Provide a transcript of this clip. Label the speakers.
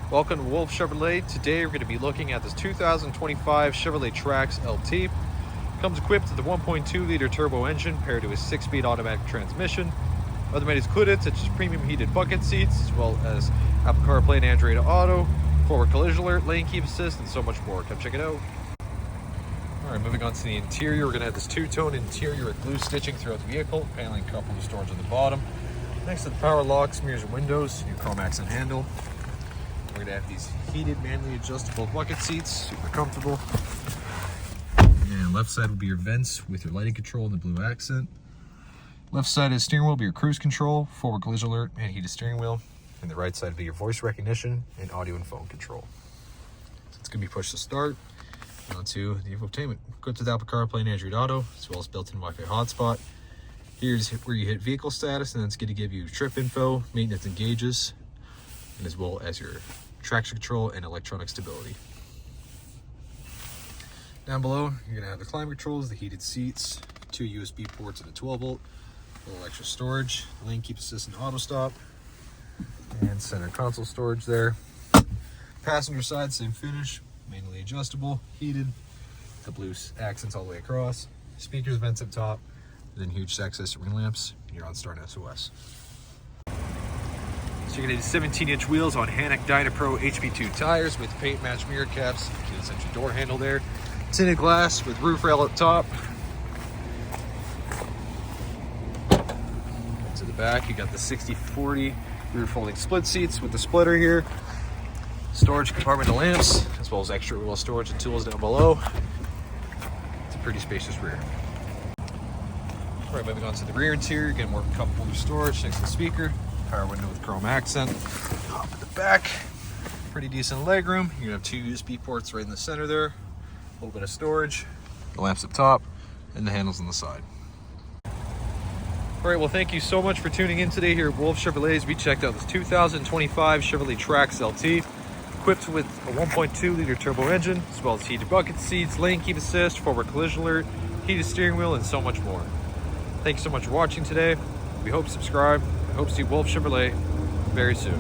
Speaker 1: Welcome to Wolfe Chevrolet. Today we're going to be looking at this 2025 Chevrolet Trax LT. Comes equipped with a 1.2 liter turbo engine paired to a 6-speed automatic transmission. Other amenities included such as premium heated bucket seats, as well as Apple CarPlay and Android Auto, forward collision alert, lane keep assist, and so much more. Come check it out. Alright, moving on to the interior, we're going to have this two-tone interior with glue stitching throughout the vehicle, paneling coupled with storage on the bottom. Next to the power locks, mirrors and windows, new chrome accent handle. We're going to have these heated, manually adjustable bucket seats, super comfortable. And left side will be your vents with your lighting control and the blue accent. Left side of the steering wheel will be your cruise control, forward collision alert, and heated steering wheel. And the right side will be your voice recognition and audio and phone control. So it's going to be push to start. Onto the infotainment. Go to the Apple CarPlay and Android Auto, as well as built-in Wi-Fi hotspot. Here's where you hit vehicle status, and then it's going to give you trip info, maintenance and gauges, and as well as your traction control and electronic stability. Down below, you're going to have the climate controls, the heated seats, 2 USB ports and a 12-volt, a little extra storage, lane keep assist and auto stop, and center console storage there. Passenger side, same finish, manually adjustable, heated, the blue accents all the way across, speakers, vents up top, and then huge access ring lamps, and you're on Start SOS. So you're going to need 17-inch wheels on Hannock Dynapro HP2 tires with paint match mirror caps, keyless entry door handle there, tinted glass with roof rail up top. To the back, you got the 60/40 rear folding split seats with the splitter here, storage compartment of lamps, as well as extra wheel storage and tools down below. It's a pretty spacious rear. All right, moving on to the rear interior, again, more comfortable storage next to the speaker. Power window with chrome accent. Hop at the back, pretty decent legroom. You're gonna have 2 USB ports right in the center there. A little bit of storage, the lamps up top, and the handles on the side. All right, well, thank you so much for tuning in today here at Wolfe Chevrolet. We checked out this 2025 Chevrolet Trax LT, equipped with a 1.2 liter turbo engine, as well as heated bucket seats, lane keep assist, forward collision alert, heated steering wheel, and so much more. Thank you so much for watching today. We hope you subscribe. I hope to see Wolfe Chevrolet very soon.